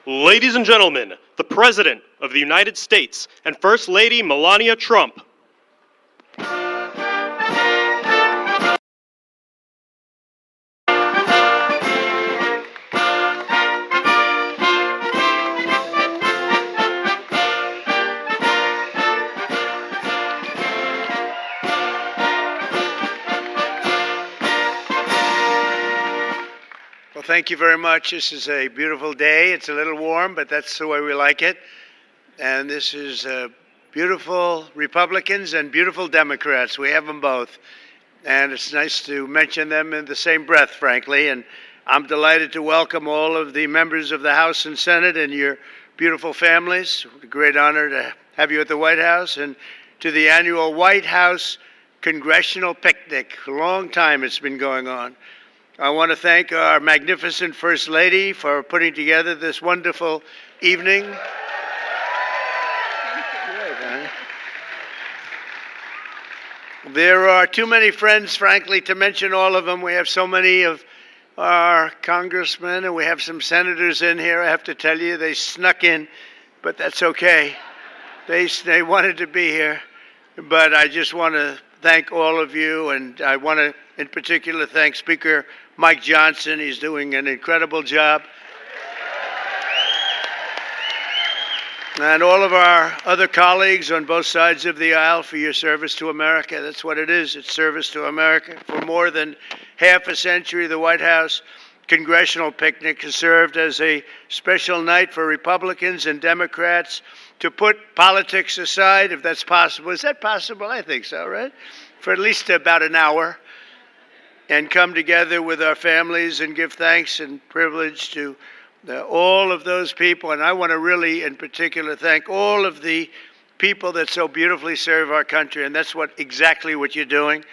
Ladies and gentlemen, the President of the United States and First Lady Melania Trump. Well, thank you very much. This is a beautiful day. It's a little warm, but that's the way we like it. And this is beautiful Republicans and beautiful Democrats. We have them both. And it's nice to mention them in the same breath, frankly. And I'm delighted to welcome all of the members of the House and Senate and your beautiful families. It's a great honor to have you at the White House and to the annual White House Congressional Picnic. A long time it's been going on. I want to thank our magnificent First Lady for putting together this wonderful evening. There are too many friends, frankly, to mention all of them. We have so many of our congressmen, and we have some senators in here. I have to tell you, they snuck in, but that's okay. They wanted to be here. But I just want to thank all of you, and I want to, in particular, thank Speaker Mike Johnson. He's doing an incredible job. And all of our other colleagues on both sides of the aisle for your service to America. That's what it is. It's service to America. For more than half a century, the White House Congressional Picnic has served as a special night for Republicans and Democrats to put politics aside, if that's possible. Is that possible? I think so, right? For at least about an hour, and come together with our families and give thanks and privilege to all of those people. And I want to really, in particular, thank all of the people that so beautifully serve our country. And that's exactly what you're doing.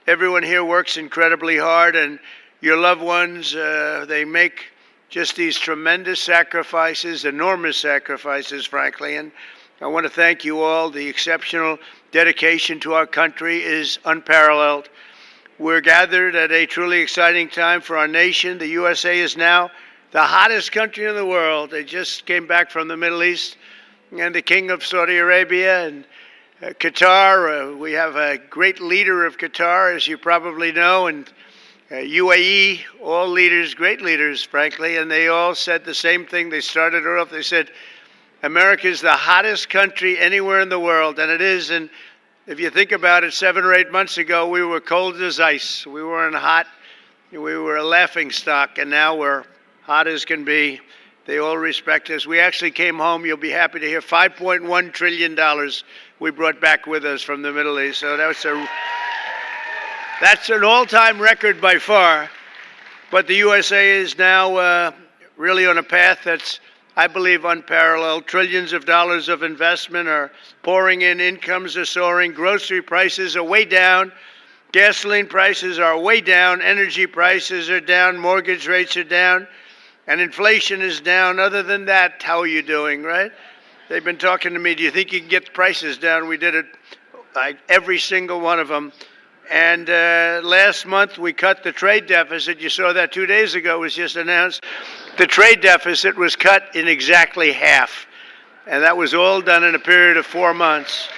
Everyone here works incredibly hard, and your loved ones, they make just these tremendous sacrifices, enormous sacrifices, frankly. And I want to thank you all. The exceptional dedication to our country is unparalleled. We're gathered at a truly exciting time for our nation. The USA is now the hottest country in the world. They just came back from the Middle East, and the King of Saudi Arabia and Qatar. We have a great leader of Qatar, as you probably know, and UAE, all leaders, great leaders, frankly, and they all said the same thing. They started off, they said, America is the hottest country anywhere in the world, and it is. And if you think about it, 7 or 8 months ago, we were cold as ice. We weren't hot. We were a laughingstock, and now we're hot as can be. They all respect us. We actually came home, you'll be happy to hear, $5.1 trillion we brought back with us from the Middle East. So that's an all-time record by far. But the USA is now really on a path that's, I believe, unparalleled. Trillions of dollars of investment are pouring in. Incomes are soaring. Grocery prices are way down. Gasoline prices are way down. Energy prices are down. Mortgage rates are down. And inflation is down. Other than that, how are you doing, right? They've been talking to me, do you think you can get the prices down? We did it, like every single one of them. And last month, we cut the trade deficit. You saw that 2 days ago. It was just announced. The trade deficit was cut in exactly half. And that was all done in a period of 4 months.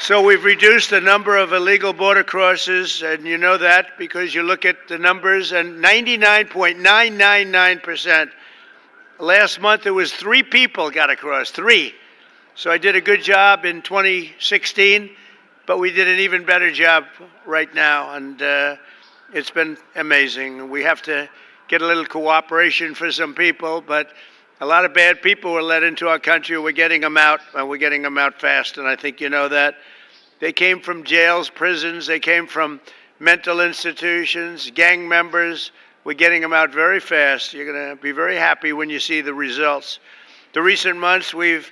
So we've reduced the number of illegal border crosses, and you know that because you look at the numbers, and 99.999%. Last month, it was 3 people got across, 3. So I did a good job in 2016. But we did an even better job right now, and it's been amazing. We have to get a little cooperation for some people, but a lot of bad people were let into our country. We're getting them out, and we're getting them out fast, and I think you know that. They came from jails, prisons. They came from mental institutions, gang members. We're getting them out very fast. You're going to be very happy when you see the results. The recent months, we've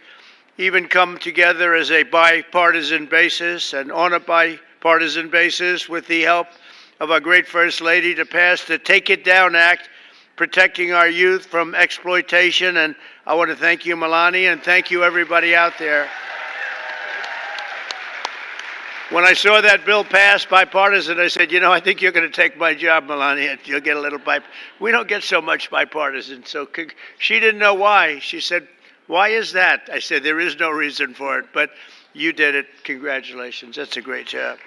even come together as a bipartisan basis and on a bipartisan basis with the help of our great First Lady to pass the Take It Down Act, protecting our youth from exploitation. And I want to thank you, Melania, and thank you, everybody out there. When I saw that bill pass bipartisan, I said, I think you're going to take my job, Melania. You'll get a little We don't get so much bipartisan. So she didn't know why. She said, why is that? I said, there is no reason for it, but you did it. Congratulations. That's a great job.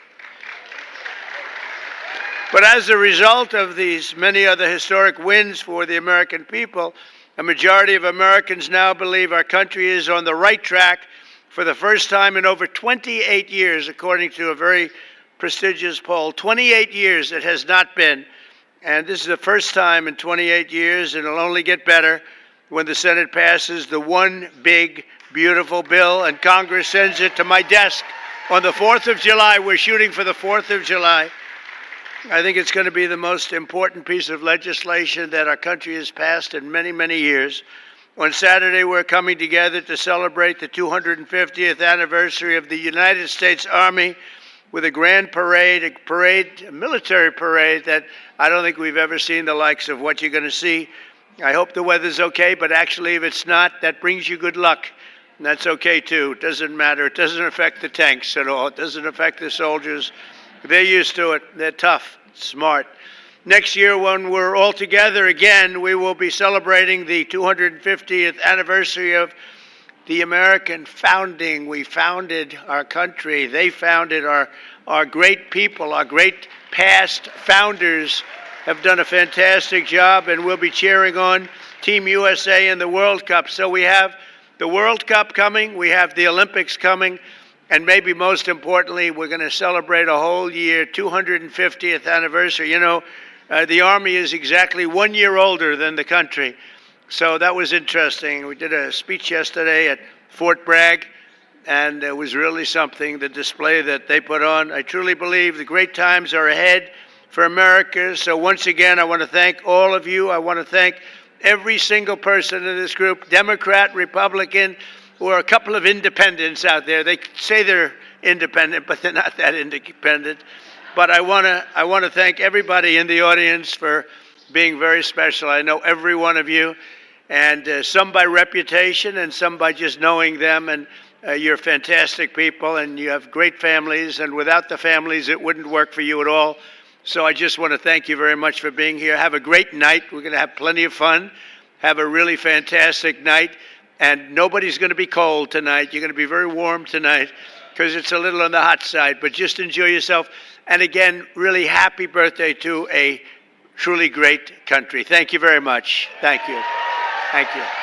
But as a result of these many other historic wins for the American people, a majority of Americans now believe our country is on the right track for the first time in over 28 years, according to a very prestigious poll. 28 years it has not been. And this is the first time in 28 years, and it'll only get better when the Senate passes the one big, beautiful bill and Congress sends it to my desk on the 4th of July. We're shooting for the 4th of July. I think it's going to be the most important piece of legislation that our country has passed in many, many years. On Saturday, we're coming together to celebrate the 250th anniversary of the United States Army with a grand parade, a military parade that I don't think we've ever seen the likes of what you're going to see. I hope the weather's okay, but actually if it's not, that brings you good luck. And that's okay too. It doesn't matter. It doesn't affect the tanks at all. It doesn't affect the soldiers. They're used to it. They're tough, smart. Next year, when we're all together again, we will be celebrating the 250th anniversary of the American founding. We founded our country. They founded our great people. Our great past founders have done a fantastic job, and we'll be cheering on Team USA in the World Cup. So we have the World Cup coming. We have the Olympics coming. And maybe most importantly, we're going to celebrate a whole year, 250th anniversary. The Army is exactly 1 year older than the country. So that was interesting. We did a speech yesterday at Fort Bragg, and it was really something, the display that they put on. I truly believe the great times are ahead for America. So once again, I want to thank all of you. I want to thank every single person in this group, Democrat, Republican, or a couple of independents out there. They say they're independent, but they're not that independent. But I want to thank everybody in the audience for being very special. I know every one of you, and some by reputation and some by just knowing them. And you're fantastic people, and you have great families. And without the families, it wouldn't work for you at all. So I just want to thank you very much for being here. Have a great night. We're going to have plenty of fun. Have a really fantastic night. And nobody's going to be cold tonight. You're going to be very warm tonight because it's a little on the hot side. But just enjoy yourself. And again, really happy birthday to a truly great country. Thank you very much. Thank you. Thank you.